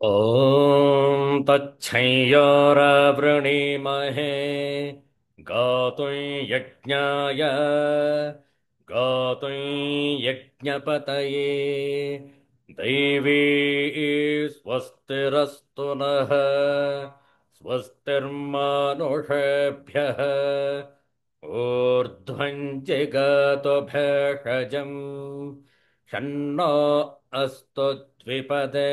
ॐ तच्छंयोरवृणीमहे गातुं यज्ञाय गातुं यज्ञपतये दैवी स्वस्तिरस्तु नः स्वस्तिर्मानुषेभ्यः ऊर्ध्वं जिगातु भेषजम् षण्णो अस्तु द्विपदे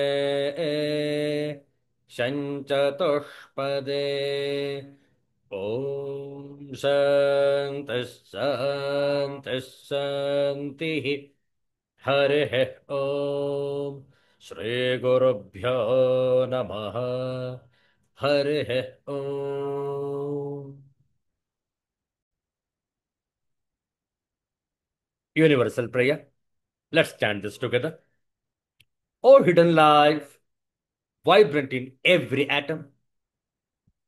शञ्चतुष्पदे ॐ शान्तिः शान्तिः शान्तिः हरिः ॐ श्रीगुरुभ्यो नमः हरिः ॐ Universal prayer. Let's chant this together. O hidden life, vibrant in every atom.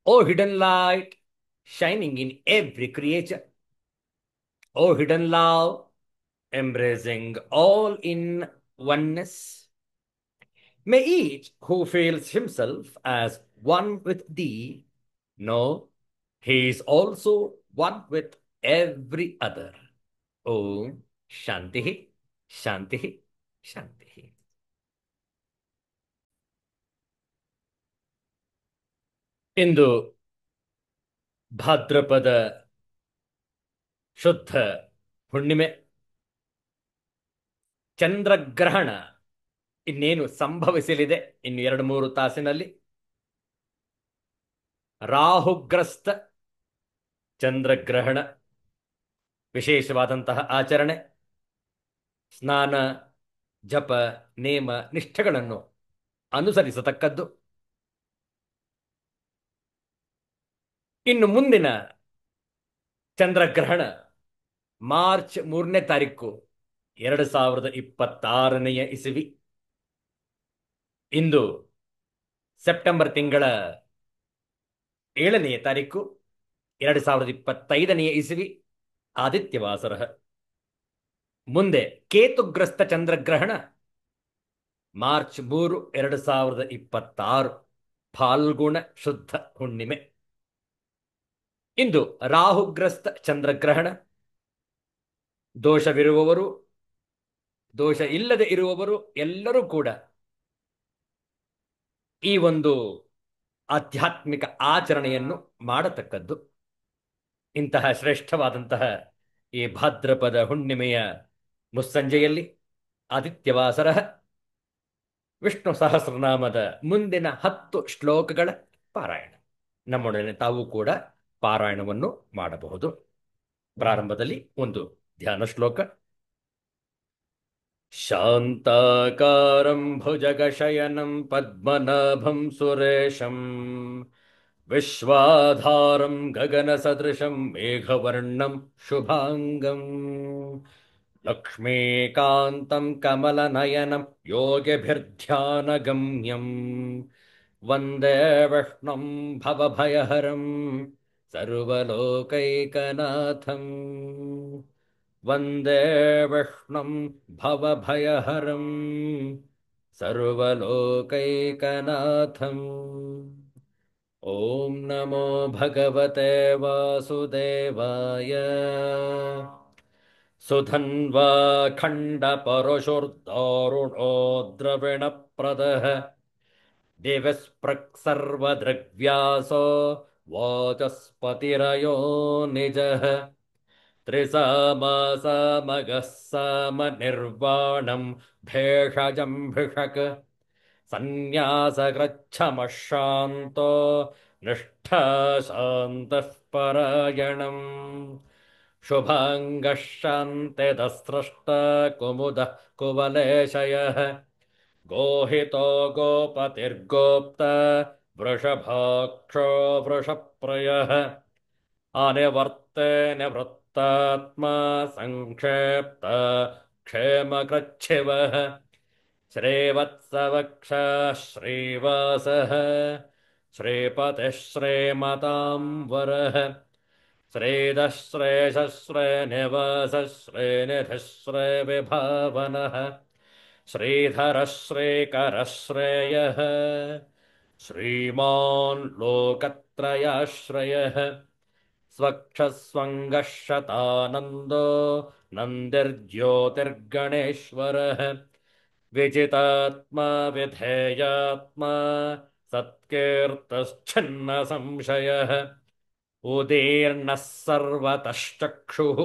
O hidden light, shining in every creature. O hidden love, embracing all in oneness. May each who feels himself as one with thee know he is also one with every other. Om Shanti, Shanti, Shanti. ಇಂದು ಭಾದ್ರಪದ ಶುದ್ಧ ಹುಣ್ಣಿಮೆ. ಚಂದ್ರಗ್ರಹಣ ಇನ್ನೇನು ಸಂಭವಿಸಲಿದೆ ಇನ್ನು 2-3 ತಾಸಿನಲ್ಲಿ. ರಾಹುಗ್ರಸ್ತ ಚಂದ್ರಗ್ರಹಣ, ವಿಶೇಷವಾದಂತಹ ಆಚರಣೆ, ಸ್ನಾನ ಜಪ ನೇಮ ನಿಷ್ಠೆಗಳನ್ನು ಅನುಸರಿಸತಕ್ಕದ್ದು. ಇನ್ನು ಮುಂದಿನ ಚಂದ್ರಗ್ರಹಣ ಮಾರ್ಚ್ 3ನೇ ತಾರೀಕು 2026ನೇ ಇಸವಿ. ಇಂದು ಸೆಪ್ಟೆಂಬರ್ ತಿಂಗಳ 7ನೇ ತಾರೀಕು 2025ನೇ ಇಸವಿ, ಆದಿತ್ಯವಾಸರ. ಮುಂದೆ ಕೇತುಗ್ರಸ್ತ ಚಂದ್ರಗ್ರಹಣ ಮಾರ್ಚ್ 3, 2026, ಫಾಲ್ಗುಣ ಶುದ್ಧ ಹುಣ್ಣಿಮೆ. ಇಂದು ರಾಹುಗ್ರಸ್ತ ಚಂದ್ರಗ್ರಹಣ. ದೋಷವಿರುವವರು, ದೋಷ ಇಲ್ಲದೆ ಇರುವವರು ಎಲ್ಲರೂ ಕೂಡ ಈ ಒಂದು ಆಧ್ಯಾತ್ಮಿಕ ಆಚರಣೆಯನ್ನು ಮಾಡತಕ್ಕದ್ದು. ಇಂತಹ ಶ್ರೇಷ್ಠವಾದಂತಹ ಈ ಭಾದ್ರಪದ ಹುಣ್ಣಿಮೆಯ ಮುಸ್ಸಂಜೆಯಲ್ಲಿ ಆದಿತ್ಯವಾಸರ ವಿಷ್ಣು ಸಹಸ್ರನಾಮದ ಮುಂದಿನ 10 ಶ್ಲೋಕಗಳ ಪಾರಾಯಣ. ನಮ್ಮೊಡನೆ ತಾವು ಕೂಡ ಪಾರಾಯಣವನ್ನು ಮಾಡಬಹುದು. ಪ್ರಾರಂಭದಲ್ಲಿ ಒಂದು ಧ್ಯಾನ ಶ್ಲೋಕ. ಶಾಂತಾಕಾರಂ ಭುಜಗಶಯನಂ ಪದ್ಮನಾಭಂ ಸುರೇಶಂ ವಿಶ್ವಾಧಾರಂ ಗಗನಸದೃಶಂ ಮೇಘವರ್ಣಂ ಶುಭಾಂಗಂ ಲಕ್ಷ್ಮೀಕಾಂತಂ ಕಮಲನಯನಂ ಯೋಗಿಭಿರ್ಧ್ಯಾನಗಮ್ಯಂ ವಂದೇ ವಿಷ್ಣುಂ ಭವಭಯಹರಂ ಸರ್ವಲೋಕೈಕನಾಥಂ ವಂದೇ ವಿಷ್ಣುಂ ಭವಭಯಹರಂ ಸರ್ವಲೋಕೈಕನಾಥಂ. ಓಂ ನಮೋ ಭಗವತೆ ವಾಸುದೇವಾಯ. ಸುಧನ್ವಾ ಖಂಡ ಪರಶುರ್ದಾರುಣೋ ದ್ರವಿಣಪ್ರದಃ ದಿವಸ್ಪೃಕ್ ಸರ್ವದೃಗ್ವ್ಯಾಸೋ ವಾಚಸ್ಪತಿರಯೋ ನಿಜಃ ತ್ರಿಸಾಮಾಸಾಮಗಃ ಸಾಮ ನಿರ್ವಾಣಂ ಭೇಷಜಂ ಭಿಷಕ್ ಸನ್ಯಾಸಗೃಚ್ಛಮಶಾಂತೋ ನಿಷ್ಠಾ ಶಾಂತಃ ಪರಾಯಣಂ ಶುಭಾಂಗಃ ಶಾಂತಿದಸ್ರಷ್ಟ ಕುಮುದಃ ಕುವಲೇಶಯಃ ಗೋಹಿತೋ ಗೋಪತಿರ್ಗೋಪ್ತ ವೃಷಭಾಕ್ಷೋ ವೃಷಪ್ರಯಃ ಅನಿವರ್ತೆ ನಿವೃತ್ತಾತ್ಮ ಸಂಕ್ಷೇಪ್ತ ಕ್ಷೇಮಕೃಚ್ಛಿವಃ ಶ್ರೀವತ್ಸವಕ್ಷ ಶ್ರೀವಾಸಃ ಶ್ರೀಪತಿಃ ಶ್ರೀಮತಾಂ ವರಃ ಶ್ರೀದಃ ಶ್ರೀನಿವಾಸಃ ಶ್ರೀನಿಧಿಃ ಶ್ರೀವಿಭಾವನಃ श्रीधरः श्रीकरः श्रेयः श्रीमान् लोकत्रयाश्रयः स्वक्षस्वङ्गः शतानन्दो नन्दिर्ज्योतिर्गणेश्वरः विजितात्मा विधेयात्मा सत्कीर्तश्छिन्न संशयः उदीर्णः सर्वतश्चक्षुः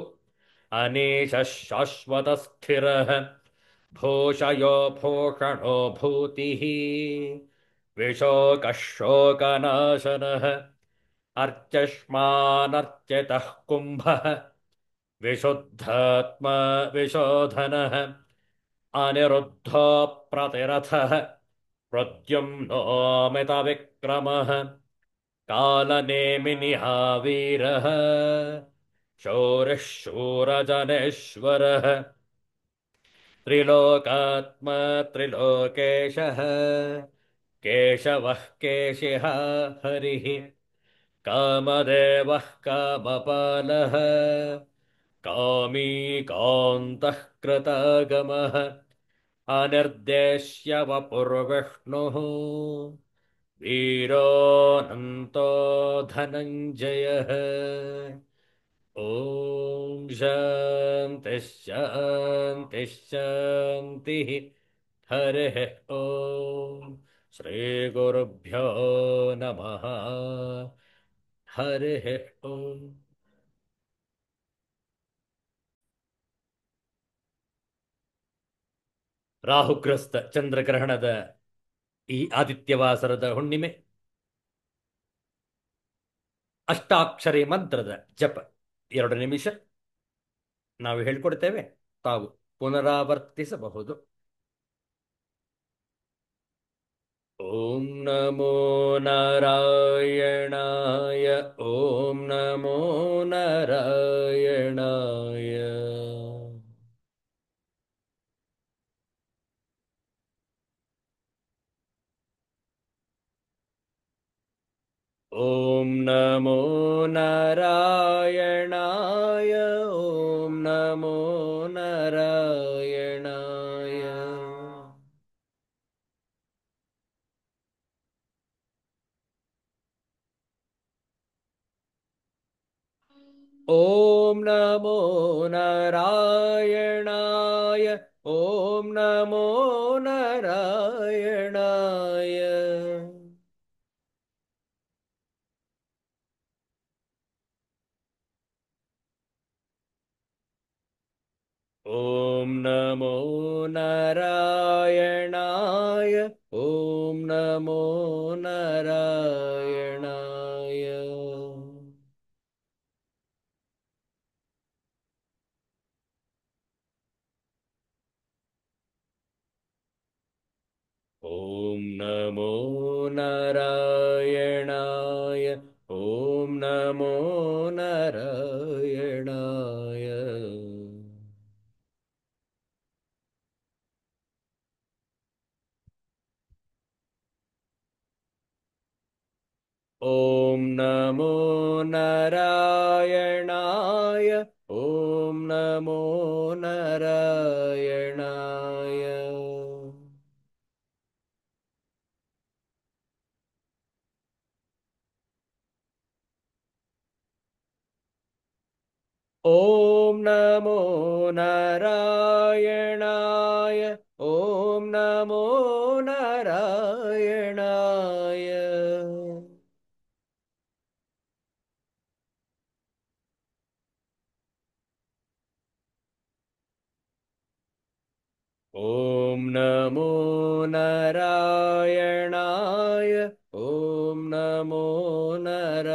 अनीशः शाश्वतस्थिरः भूषयो भूषणो भूतिः विशोकः शोकनाशनः अर्चष्मानर्चितः कुम्भः विशुद्धात्मा विशोधनः अनिरुद्धो प्रतिरथः प्रद्युम्नोऽमितविक्रमः कालनेमिनिहावीरः शौरिः शूरजनेश्वरः त्रिलोकात्मा त्रिलोकेशः केशवः केशिः हरिः कामदेवः कामपालः कामी कान्तः कृतागमः अनिर्देश्य वपुर्विष्णुः वीरोऽनन्तो धनञ्जयः ॐ शान्तिः शान्तिः शान्तिः हरिः ॐ श्रीगुरुभ्यो नमः हरिः ॐ ರಾಹುಗ್ರಸ್ತ ಚಂದ್ರಗ್ರಹಣದ ಈ ಆದಿತ್ಯವಾಸರದ ಹುಣ್ಣಿಮೆ ಅಷ್ಟಾಕ್ಷರಿ ಮಂತ್ರದ ಜಪ 2 ನಿಮಿಷ ನಾವು ಹೇಳ್ಕೊಡ್ತೇವೆ, ತಾವು ಪುನರಾವರ್ತಿಸಬಹುದು. ಓಂ ನಮೋ ನಾರಾಯಣಾಯ ಓಂ ನಮೋ ನಾರಾಯಣಾಯ ಓಂ ನಮೋ ನಾರಾಯಣಾಯ ಓಂ ನಮೋ ನಾರಾಯಣಾಯ ಓಂ ನಮೋ ನಾರಾಯಣಾಯ ಓಂ ನಮೋ ನಾರಾಯಣಾಯ ಓಂ ನಮೋ ನಾರಾಯಣಾಯ ಓಂ ನಮೋ ನಾರಾಯಣಾಯ ಓಂ ನಮೋ ನಾರಾಯಣಾಯ ಓಂ ನಮೋ ನಾರಾಯಣಾಯ ಓಂ ನಮೋ ನಾರಾಯಣಾಯ ಓಂ ನಮೋ ನಾರಾಯಣಾಯ ಓಂ ನಮೋ ನಾರಾಯಣಾಯ ಓಂ ನಮೋ ನಾರಾಯಣಾಯ ಓಂ ನಮೋ ನಾರಾಯಣಾಯ ಓಂ ನಮೋ ನಾರಾಯಣಾಯ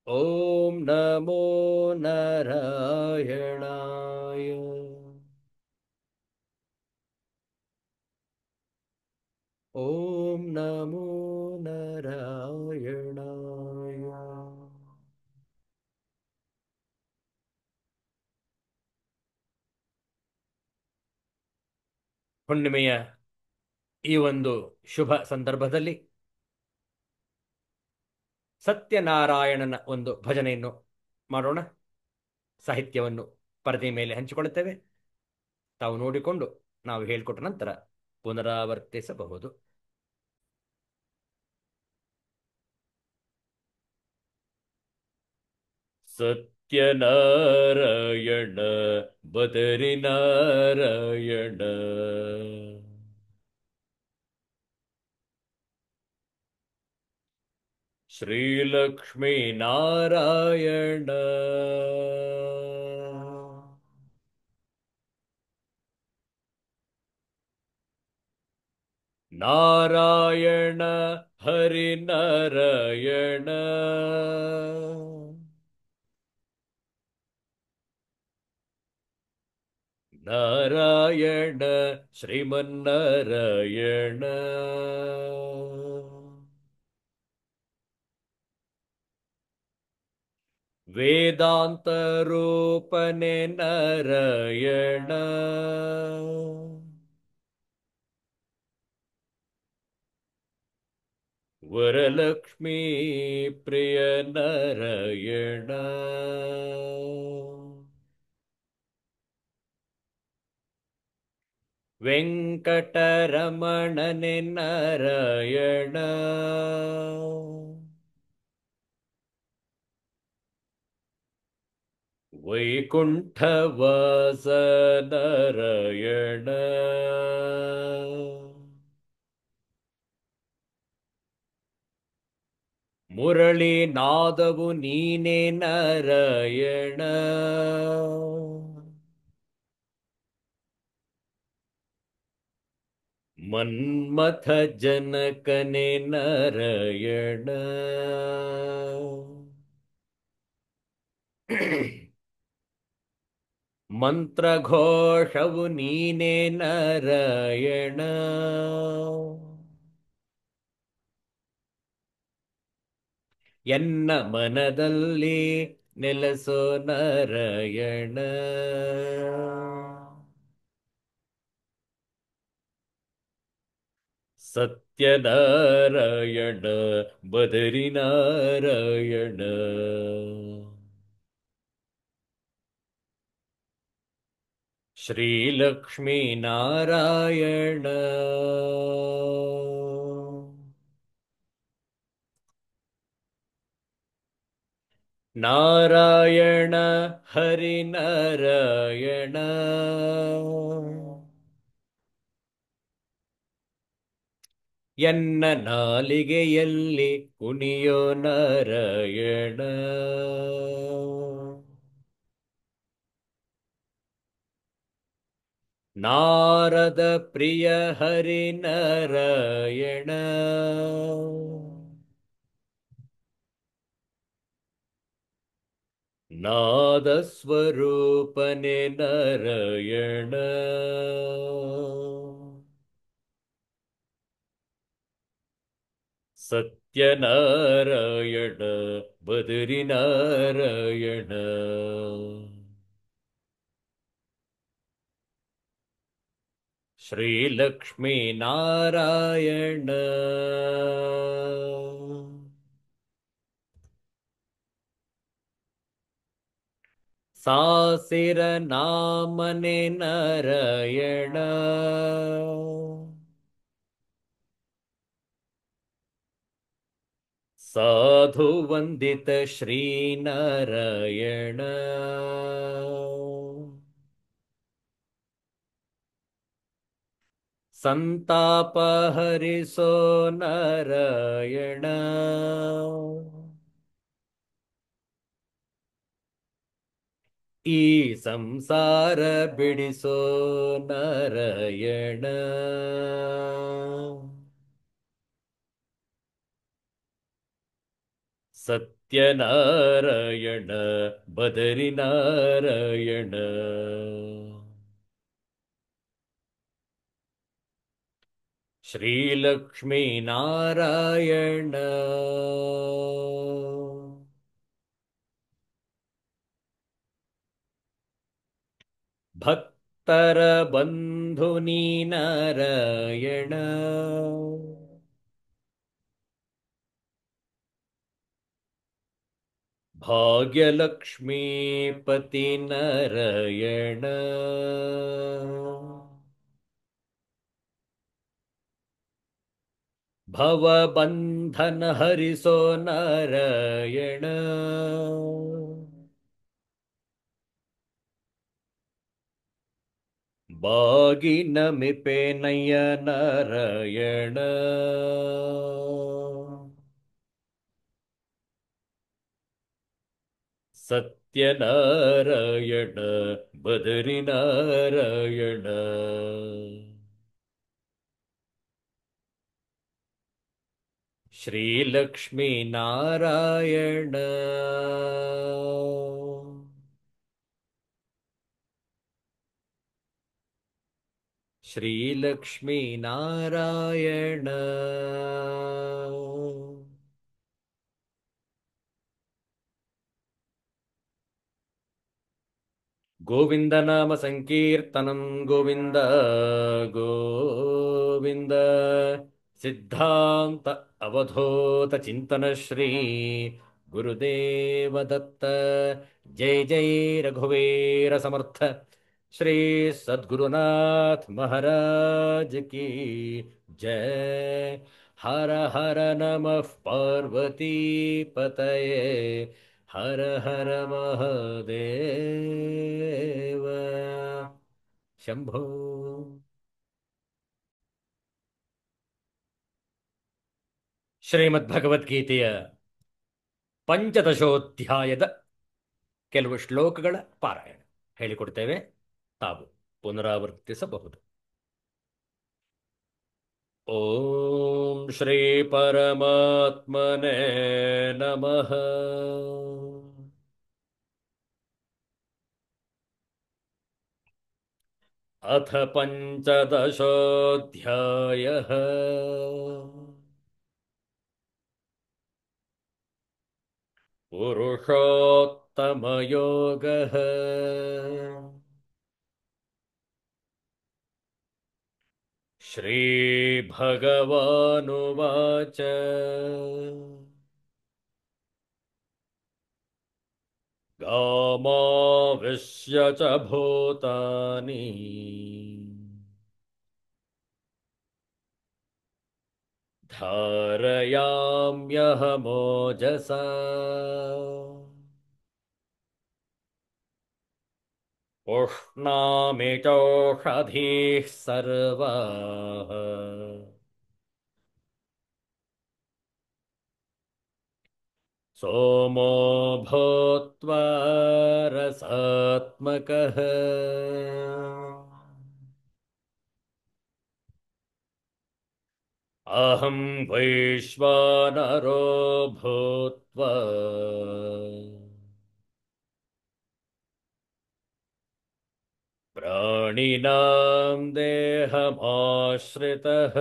ಓಂ ನಮೋ ನಾರಾಯಣಾಯ ಓಂ ನಮೋ ನಾರಾಯಣಾಯ ಹುಣ್ಣಿಮೆಯ ಈ ಒಂದು ಶುಭ ಸಂದರ್ಭದಲ್ಲಿ ಸತ್ಯನಾರಾಯಣನ ಒಂದು ಭಜನೆಯನ್ನು ಮಾಡೋಣ. ಸಾಹಿತ್ಯವನ್ನು ಪರದೆ ಮೇಲೆ ಹಂಚಿಕೊಳ್ಳುತ್ತೇವೆ. ತಾವು ನೋಡಿಕೊಂಡು ನಾವು ಹೇಳಿಕೊಟ್ಟ ನಂತರ ಪುನರಾವರ್ತಿಸಬಹುದು. ಸತ್ಯನಾರಾಯಣ ಬದರಿನಾರಾಯಣ ಶ್ರೀಲಕ್ಷ್ಮೀ ನಾರಾಯಣ ನಾರಾಯಣ ಹರಿನಾರಾಯಣ ನಾರಾಯಣ ಶ್ರೀಮನ್ನಾರಾಯಣ ವೇದಾಂತ ರೂಪನೆ ನಾರಾಯಣ ವರಲಕ್ಷ್ಮೀ ಪ್ರಿಯ ನಾರಾಯಣ ವೆಂಕಟರಮಣನೆ ನಾರಾಯಣ ವೈಕುಂಠವಾಸ ನಾರಾಯಣ ಮುರಳಿ ನಾದವು ನೀನೇ ನಾರಾಯಣ ಮನ್ಮಥ ಜನಕನೆ ನಾರಾಯಣ ಮಂತ್ರಘೋಷವು ನೀನೇ ನಾರಾಯಣ ಎನ್ನ ಮನದಲ್ಲಿ ನೆಲೆಸೋ ನಾರಾಯಣ ಸತ್ಯನಾರಾಯಣ ಬದರಿನಾರಾಯಣ ಶ್ರೀಲಕ್ಷ್ಮೀ ನಾರಾಯಣ ನಾರಾಯಣ ಹರಿನಾರಾಯಣ ಎನ್ನ ನಾಲಿಗೆಯಲ್ಲಿ ಕುಣಿಯೋ ನಾರಾಯಣ ನಾರದ ಪ್ರಿಯ ಹರಿನಾರಾಯಣ ನಾದಸ್ವರೂಪನೆ ನಾರಾಯಣ ಸತ್ಯನಾರಾಯಣ ಬದರಿನಾರಾಯಣ ಶ್ರೀಲಕ್ಷ್ಮೀ ನಾರಾಯಣ ಸಾಸಿರ ನಾಮನೆ ನಾರಾಯಣ ಸಾಧು ವಂದಿತ ಶ್ರೀನಾರಾಯಣ ಸಂತಾಪ ಹರಿಸೋ ನಾರಾಯಣ ಈ ಸಂಸಾರ ಬಿಡಿಸೋ ನಾರಾಯಣ ಸತ್ಯನಾರಾಯಣ ಬದರಿನಾರಾಯಣ ಶ್ರೀಲಕ್ಷ್ಮೀ ನಾರಾಯಣ ಭಕ್ತರ ಬಂಧು ನೀ ನಾರಾಯಣ भाग्यलक्ष्मीपति नारायण भवबन्धन हरिसो नारायण बागिनमिपे नय नारायण सत्यनारायण बद्रीनारायण श्रीलक्ष्मीनारायण श्रीलक्ष्मीनारायण गोविन्द नाम संकीर्तनं गोविन्द गोविन्द सिद्धान्त अवधूत चिन्तन श्री गुरुदेव दत्त जय जय रघुवीर समर्थ श्री सद्गुरुनाथ महाराज की जय हर हर नमः पार्वती पतये हर हर महादेव शंभो ಶ್ರೀಮದ್ಭಗವದ್ಗೀತೆಯ ಪಂಚದಶೋಧ್ಯಾಯದ ಕೆಲವು ಶ್ಲೋಕಗಳ ಪಾರಾಯಣ ಹೇಳಿಕೊಡ್ತೇವೆ. ತಾವು ಪುನರಾವರ್ತಿಸಬಹುದು. ಓಂ ಶ್ರೀ ಪರಮಾತ್ಮನೇ ನಮಃ. ಅಥ ಪಂಚದಶೋಧ್ಯಾಯಃ पुरुषोत्तमयोगः. श्रीभगवानुवाच गामाविश्य च भूतानि धारयाम्यहमोजसा पुष्णामि चोषधीः सर्वाः सोमो भूत्वा रसात्मकः अहं वैश्वानरो भूत्वा प्राणिनां देहमाश्रितः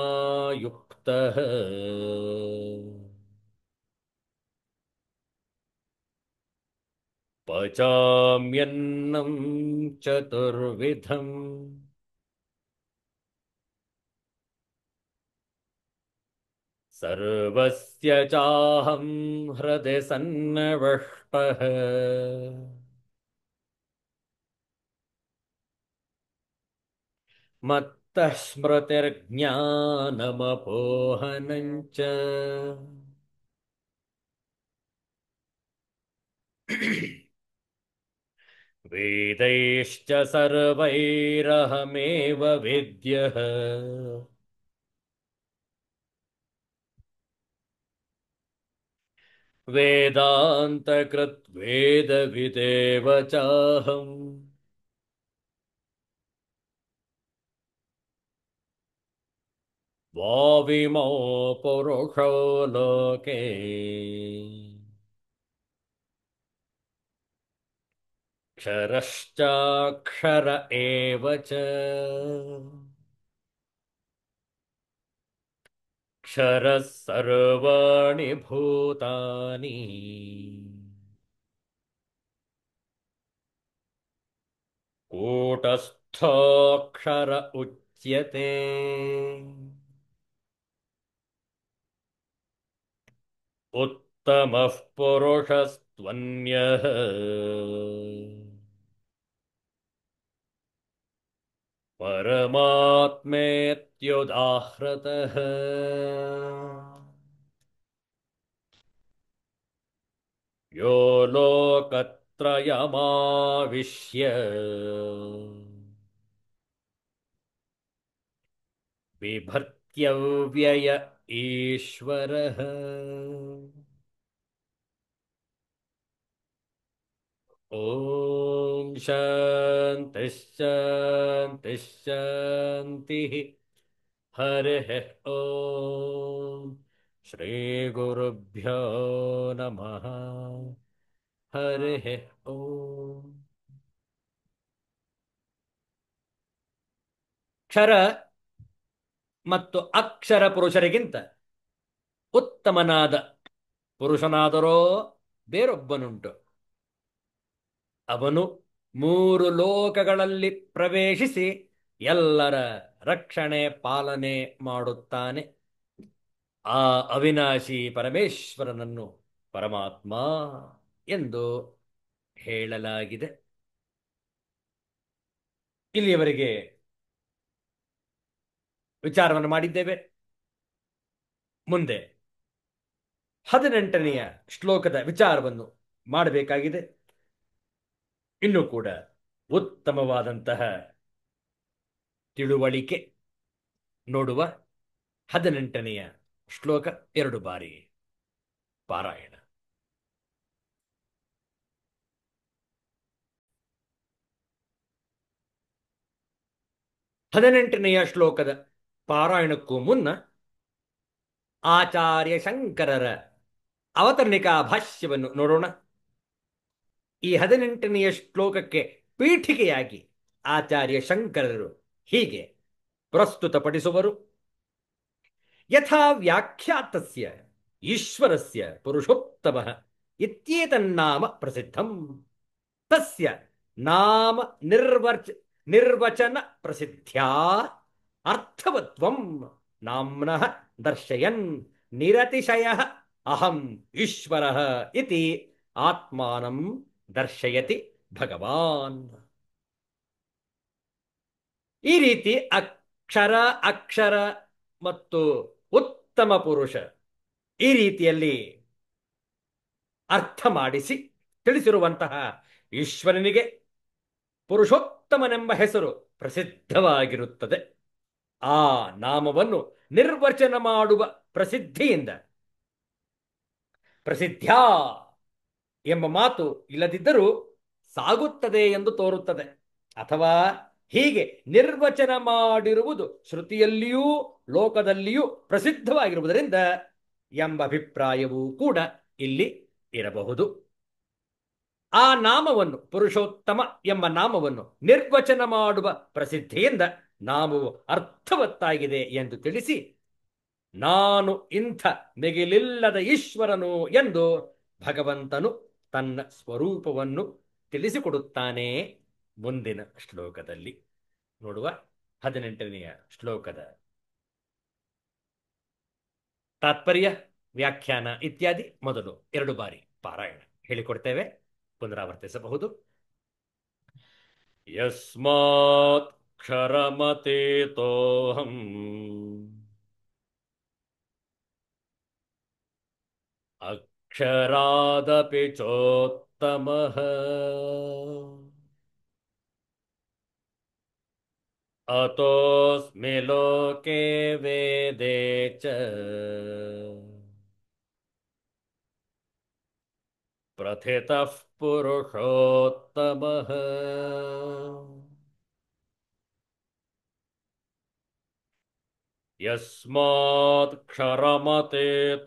प्राणापानसमायुक्तः पचाम्यन्नं चतुर्विधम् सर्वस्य चाहं हृदि सन्निविष्टः मत्तः स्मृतिर्ज्ञानमपोहनं च वेदैश्च सर्वैरहमेव वेद्यः वेदान्तकृत् वेदविदेव चाहम् द्वाविमौ पुरुषो लोके क्षरश्चाक्षर एव च क्षरः सर्वाणि भूतानि कूटस्थोऽक्षर उच्यते। उत्तमः पुरुषस्त्वन्यः परमात्मेत्युदाहृतः। यो लोकत्रयमाविश्य बिभर्त्यव्यय ईश्वरः। ॐ शान्तिः शान्तिः शान्तिः। हरिः ॐ श्रीगुरुभ्यो नमः। हरिः ॐ। ಕ್ಷರ ಮತ್ತು ಅಕ್ಷರ ಪುರುಷರಿಗಿಂತ ಉತ್ತಮನಾದ ಪುರುಷನಾದರೋ ಬೇರೊಬ್ಬನುಂಟು. ಅವನು ಮೂರು ಲೋಕಗಳಲ್ಲಿ ಪ್ರವೇಶಿಸಿ ಎಲ್ಲರ ರಕ್ಷಣೆ ಪಾಲನೆ ಮಾಡುತ್ತಾನೆ. ಆ ಅವಿನಾಶಿ ಪರಮೇಶ್ವರನನ್ನು ಪರಮಾತ್ಮ ಎಂದು ಹೇಳಲಾಗಿದೆ. ಇಲ್ಲಿಯವರೆಗೆ ವಿಚಾರವನ್ನು ಮಾಡಿದ್ದೇವೆ. ಮುಂದೆ 18ನೆಯ ಶ್ಲೋಕದ ವಿಚಾರವನ್ನು ಮಾಡಬೇಕಾಗಿದೆ. ಇನ್ನೂ ಕೂಡ ಉತ್ತಮವಾದಂತಹ ತಿಳುವಳಿಕೆ ನೋಡುವ 18ನೆಯ ಶ್ಲೋಕ 2 ಬಾರಿ ಪಾರಾಯಣ. ಹದಿನೆಂಟನೆಯ ಶ್ಲೋಕದ ಪಾರಾಯಣಕ್ಕೂ ಮುನ್ನ ಆಚಾರ್ಯ ಶಂಕರರ ಅವತರಣಿಕಾ ಭಾಷ್ಯವನ್ನು ನೋಡೋಣ. ಈ 18ನೆಯ ಶ್ಲೋಕಕ್ಕೆ ಪೀಠಿಕೆಯಾಗಿ ಆಚಾರ್ಯ ಶಂಕರರು ಹೀಗೆ ಪ್ರಸ್ತುತಪಡಿಸುವರು. ಯಥಾ ವ್ಯಾಖ್ಯಾತಸ್ಯ ಈಶ್ವರಸ್ಯ ಪುರುಷೋತ್ತಮಃ ಇತ್ಯೇತನ್ನಾಮ ಪ್ರಸಿದ್ಧಂ ತಸ್ಯ ನಾಮ ನಿರ್ವಚನ ಪ್ರಸಿದ್ಧ್ಯಾ ಅರ್ಥವತ್ವಂ ನಾಮ್ನಃ ದರ್ಶಯನ್ ನಿರತಿಶಯಃ ಅಹಂ ಈಶ್ವರಃ ಇತಿ ಆತ್ಮಾನಂ ದರ್ಶಯತಿ ಭಗವಾನ್. ಈ ರೀತಿ ಅಕ್ಷರ ಮತ್ತು ಉತ್ತಮ ಪುರುಷ ಈ ರೀತಿಯಲ್ಲಿ ಅರ್ಥ ಮಾಡಿಸಿ ತಿಳಿಸಿರುವಂತಹ ಈಶ್ವರನಿಗೆ ಪುರುಷೋತ್ತಮನೆಂಬ ಹೆಸರು ಪ್ರಸಿದ್ಧವಾಗಿರುತ್ತದೆ. ಆ ನಾಮವನ್ನು ನಿರ್ವಚನ ಮಾಡುವ ಪ್ರಸಿದ್ಧಿಯಿಂದ, ಪ್ರಸಿದ್ಧ್ಯಾ ಎಂಬ ಮಾತು ಇಲ್ಲದಿದ್ದರೂ ಸಾಗುತ್ತದೆ ಎಂದು ತೋರುತ್ತದೆ. ಅಥವಾ ಹೀಗೆ ನಿರ್ವಚನ ಮಾಡಿರುವುದು ಶ್ರುತಿಯಲ್ಲಿಯೂ ಲೋಕದಲ್ಲಿಯೂ ಪ್ರಸಿದ್ಧವಾಗಿರುವುದರಿಂದ ಎಂಬ ಅಭಿಪ್ರಾಯವೂ ಕೂಡ ಇಲ್ಲಿ ಇರಬಹುದು. ಆ ನಾಮವನ್ನು, ಪುರುಷೋತ್ತಮ ಎಂಬ ನಾಮವನ್ನು ನಿರ್ವಚನ ಮಾಡುವ ಪ್ರಸಿದ್ಧಿಯಿಂದ ನಾಮವು ಅರ್ಥವತ್ತಾಗಿದೆ ಎಂದು ತಿಳಿಸಿ, ನಾನು ಇಂಥ ಮಿಗಿಲಿಲ್ಲದ ಈಶ್ವರನು ಎಂದು ಭಗವಂತನು ತನ್ನ ಸ್ವರೂಪವನ್ನು ತಿಳಿಸಿಕೊಡುತ್ತಾನೆ. ಮುಂದಿನ ಶ್ಲೋಕದಲ್ಲಿ ನೋಡುವ 18ನೆಯ ಶ್ಲೋಕದ ತಾತ್ಪರ್ಯ, ವ್ಯಾಖ್ಯಾನ ಇತ್ಯಾದಿ ಮೊದಲು 2 ಬಾರಿ ಪಾರಾಯಣ ಹೇಳಿಕೊಡ್ತೇವೆ, ಪುನರಾವರ್ತಿಸಬಹುದು. ಯಸ್ಮಾತ್ ಕ್ಷರಮತೇತೋಹಂ ಅಕ್ಷರಾದಪಿ ಚೋತ್ತಮಃ ಅತೋಸ್ಮಿ ಲೋಕೆ ವೇದೇ ಚ ಪ್ರಥಿತಃ ಪುರುಷೋತ್ತಮಃ. ಯಸ್ಮಾತ್ ಕ್ಷರಮತೇತೋಹಂ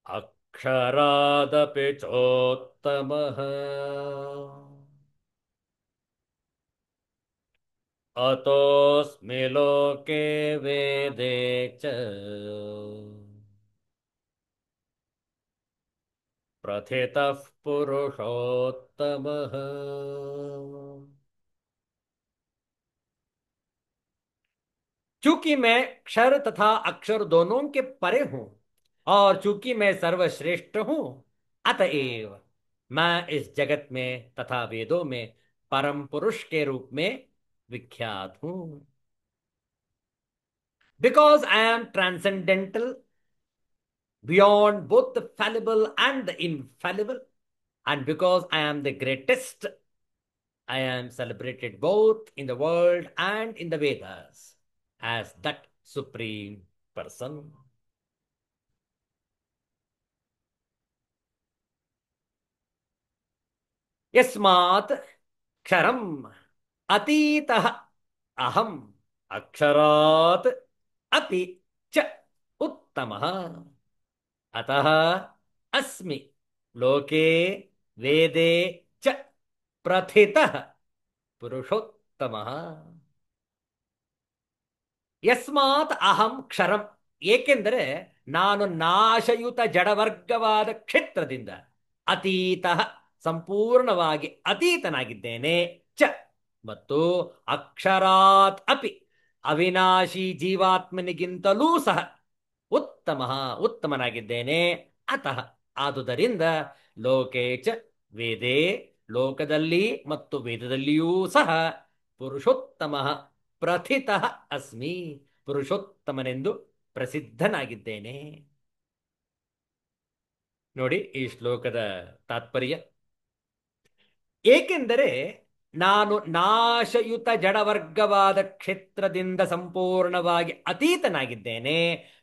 ಅಕ್ಷರಾದಪಿ ಚೋತ್ತಮಃ ಅತೋಸ್ಮಿ ಲೋಕೆ ವೇದೇ ಚ प्रथितः पुरुषोत्तमः। चूंकि मैं क्षर तथा अक्षर दोनों के परे हूं और चूंकि मैं सर्वश्रेष्ठ हूं, अतएव मैं इस जगत में तथा वेदों में परम पुरुष के रूप में विख्यात हूं। Because I am transcendental beyond both the fallible and the infallible, and because I am the greatest, I am celebrated both in the world and in the Vedas as that supreme person. यस्मात् क्षरम् अतीतः अहम् अक्षरात् अपि च उत्तमः, अतः अस्मि लोके वेदे च प्रथितः पुरुषोत्तमः। ಯಸ್ಮಾತ್ ಅಹಂ ಕ್ಷರಂ, ಏಕೆಂದರೆ ನಾನು ನಾಶಯುತ ಜಡವರ್ಗವಾದ ಕ್ಷೇತ್ರದಿಂದ ಅತೀತ, ಸಂಪೂರ್ಣವಾಗಿ ಅತೀತನಾಗಿದ್ದೇನೆ, ಚ ಮತ್ತು ಅಕ್ಷರಾತ್ ಅಪಿ, ಅವಿನಾಶಿ ಜೀವಾತ್ಮನಿಗಿಂತಲೂ ಸಹ ಉತ್ತಮ, ಉತ್ತಮನಾಗಿದ್ದೇನೆ. ಅತಃ, ಆದುದರಿಂದ ಲೋಕೇ ಚ ವೇದೇ, ಲೋಕದಲ್ಲಿ ಮತ್ತು ವೇದದಲ್ಲಿಯೂ ಸಹ ಪುರುಷೋತ್ತಮ ಪ್ರಥಿತ ಅಸ್ಮಿ, ಪುರುಷೋತ್ತಮನೆಂದು ಪ್ರಸಿದ್ಧನಾಗಿದ್ದೇನೆ. ನೋಡಿ ಈ ಶ್ಲೋಕದ ತಾತ್ಪರ್ಯ. ಏಕೆಂದರೆ ನಾನು ನಾಶಯುತ ಜಡವರ್ಗವಾದ ಕ್ಷೇತ್ರದಿಂದ ಸಂಪೂರ್ಣವಾಗಿ ಅತೀತನಾಗಿದ್ದೇನೆ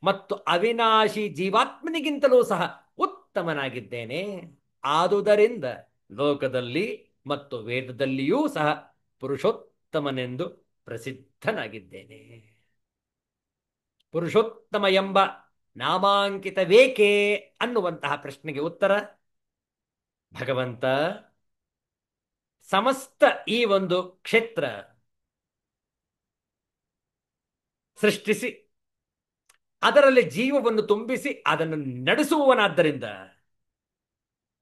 ಮತ್ತು ಅವಿನಾಶಿ ಜೀವಾತ್ಮನಿಗಿಂತಲೂ ಸಹ ಉತ್ತಮನಾಗಿದ್ದೇನೆ. ಆದುದರಿಂದ ಲೋಕದಲ್ಲಿ ಮತ್ತು ವೇದದಲ್ಲಿಯೂ ಸಹ ಪುರುಷೋತ್ತಮನೆಂದು ಪ್ರಸಿದ್ಧನಾಗಿದ್ದೇನೆ. ಪುರುಷೋತ್ತಮ ಎಂಬ ನಾಮಾಂಕಿತವೇಕೆ ಅನ್ನುವಂತಹ ಪ್ರಶ್ನೆಗೆ ಉತ್ತರ, ಭಗವಂತ ಸಮಸ್ತ ಈ ಒಂದು ಕ್ಷೇತ್ರ ಸೃಷ್ಟಿಸಿ ಅದರಲ್ಲಿ ಜೀವವನ್ನು ತುಂಬಿಸಿ ಅದನ್ನು ನಡೆಸುವವನಾದ್ದರಿಂದ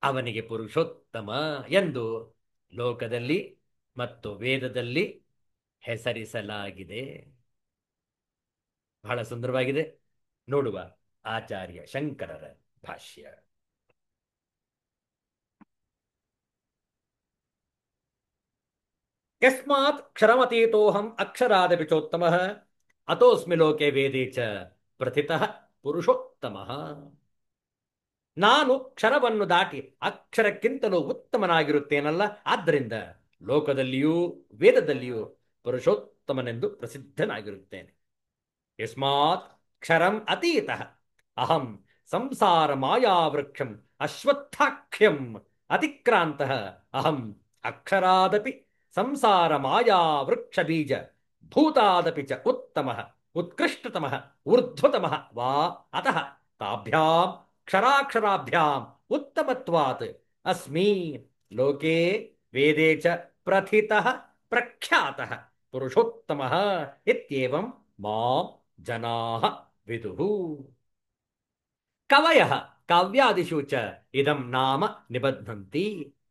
ಅವನಿಗೆ ಪುರುಷೋತ್ತಮ ಎಂದು ಲೋಕದಲ್ಲಿ ಮತ್ತು ವೇದದಲ್ಲಿ ಹೆಸರಿಸಲಾಗಿದೆ. ಬಹಳ ಸುಂದರವಾಗಿದೆ. ನೋಡುವ ಆಚಾರ್ಯ ಶಂಕರರ ಭಾಷ್ಯ. ಯಸ್ಮಾತ್ ಕ್ಷರಮತೀತೋಹಂ ಅಕ್ಷರಾದಪಿ ಚೋತ್ತಮಃ ಅತೋಸ್ಮಿ ಲೋಕೆ ವೇದೇ ಚ ಪ್ರಥಿತಃ ಪುರುಷೋತ್ತಮಃ. ನಾನು ಕ್ಷರವನ್ನು ದಾಟಿ ಅಕ್ಷರಕ್ಕಿಂತಲೂ ಉತ್ತಮನಾಗಿರುತ್ತೇನಲ್ಲ, ಆದ್ದರಿಂದ ಲೋಕದಲ್ಲಿಯೂ ವೇದದಲ್ಲಿಯೂ ಪುರುಷೋತ್ತಮನೆಂದು ಪ್ರಸಿದ್ಧನಾಗಿರುತ್ತೇನೆ. ಯಸ್ಮಾತ್ ಕ್ಷರಂ ಅತೀತಃ ಅಹಂ ಸಂಸಾರ ಮಾಯಾವೃಕ್ಷಂ ಅಶ್ವತ್ಥಾಖ್ಯಂ ಅತಿಕ್ರಾಂತಃ ಅಹಂ ಅಕ್ಷರಾದಪಿ ಸಂಸಾರ ಮಾಯಾವೃಕ್ಷ ಬೀಜ ಭೂತಾದಪಿ ಚ ಉತ್ತಮಃ ಉತ್ಕೃಷ್ಟತಮಃ ಊರ್ಧ್ವತಮಃ ವಾ ಅತಃ ತಾಭ್ಯಾಂ ಕ್ಷರಾಕ್ಷರಾಭ್ಯಾಂ ಉತ್ತಮತ್ವಾತ್ ಅಸ್ಮಿ ಲೋಕೆ ವೇದೇ ಚ ಪ್ರಥಿತಃ ಪ್ರಖ್ಯಾತಃ ಪುರುಷೋತ್ತಮಃ ಇತ್ಯೇವಂ ಮಾಂ ಜನಾಃ ವಿದುಃ. ಕವಯಃ ಕಾವ್ಯಾದಿಷು ಚ ಇದಂ ನಾಮ ನಿಬಧ್ನಂತಿ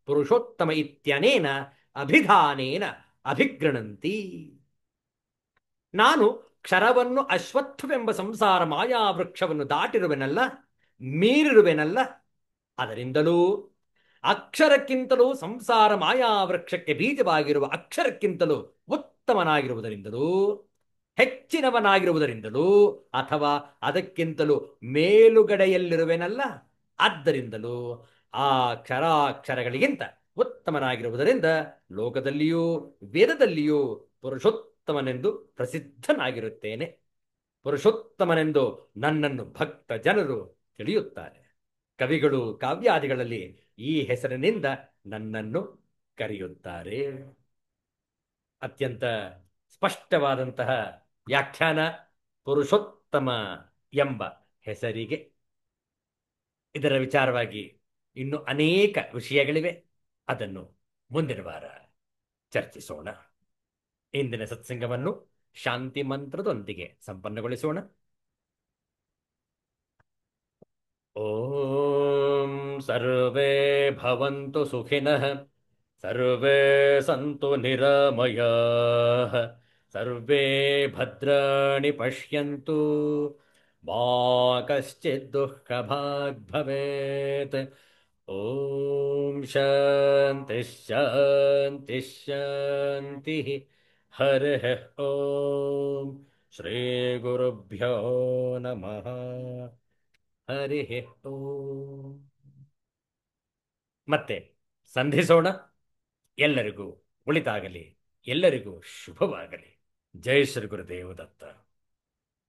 ಪುರುಷೋತ್ತಮ ಇತ್ಯನೇನ ಅಭಿಧಾನೇನ ಅಭಿಗೃಣಂತಿ. ನಾನು ಕ್ಷರವನ್ನು ಅಶ್ವತ್ಥವೆಂಬ ಸಂಸಾರ ಮಾಯಾವೃಕ್ಷವನ್ನು ದಾಟಿರುವೆನಲ್ಲ, ಮೀರಿರುವೆನಲ್ಲ, ಅದರಿಂದಲೂ ಅಕ್ಷರಕ್ಕಿಂತಲೂ ಸಂಸಾರ ಮಾಯಾವೃಕ್ಷಕ್ಕೆ ಬೀಜವಾಗಿರುವ ಅಕ್ಷರಕ್ಕಿಂತಲೂ ಉತ್ತಮನಾಗಿರುವುದರಿಂದಲೂ ಹೆಚ್ಚಿನವನಾಗಿರುವುದರಿಂದಲೂ ಅಥವಾ ಅದಕ್ಕಿಂತಲೂ ಮೇಲುಗಡೆಯಲ್ಲಿರುವೆನಲ್ಲ, ಆದ್ದರಿಂದಲೂ ಆ ಕ್ಷರಾಕ್ಷರಗಳಿಗಿಂತ ಉತ್ತಮನಾಗಿರುವುದರಿಂದ ಲೋಕದಲ್ಲಿಯೂ ವೇದದಲ್ಲಿಯೂ ಪುರುಷೋತ್ತಮನೆಂದು ಪ್ರಸಿದ್ಧನಾಗಿರುತ್ತೇನೆ. ಪುರುಷೋತ್ತಮನೆಂದು ನನ್ನನ್ನು ಭಕ್ತ ಜನರು ತಿಳಿಯುತ್ತಾರೆ. ಕವಿಗಳು ಕಾವ್ಯಾದಿಗಳಲ್ಲಿ ಈ ಹೆಸರಿನಿಂದ ನನ್ನನ್ನು ಕರೆಯುತ್ತಾರೆ. ಅತ್ಯಂತ ಸ್ಪಷ್ಟವಾದಂತಹ ವ್ಯಾಖ್ಯಾನ ಪುರುಷೋತ್ತಮ ಎಂಬ ಹೆಸರಿಗೆ. ಇದರ ವಿಚಾರವಾಗಿ ಇನ್ನು ಅನೇಕ ವಿಷಯಗಳಿವೆ, ಅದನ್ನು ಮುಂದಿನ ವಾರ ಚರ್ಚಿಸೋಣ. ಇಂದಿನ ಸತ್ಸಂಗವನ್ನು ಶಾಂತಿ ಮಂತ್ರದೊಂದಿಗೆ ಸಂಪನ್ನಗೊಳಿಸೋಣ. ಓಂ सर्वे भवन्तु सुखिनः सर्वे सन्तु निरामयाः सर्वे भद्राणि पश्यन्तु मा कश्चित् दुःखभाग् भवेत् ॐ शान्ति शान्ति शान्तिः हरिः ॐ श्रीगुरुभ्यो नमः हरिः ॐ ಮತ್ತೆ ಸಂಧಿಸೋಣ. ಎಲ್ಲರಿಗೂ ಒಳಿತಾಗಲಿ, ಎಲ್ಲರಿಗೂ ಶುಭವಾಗಲಿ. ಜೈ ಶ್ರೀ ಗುರುದೇವ ದತ್ತ.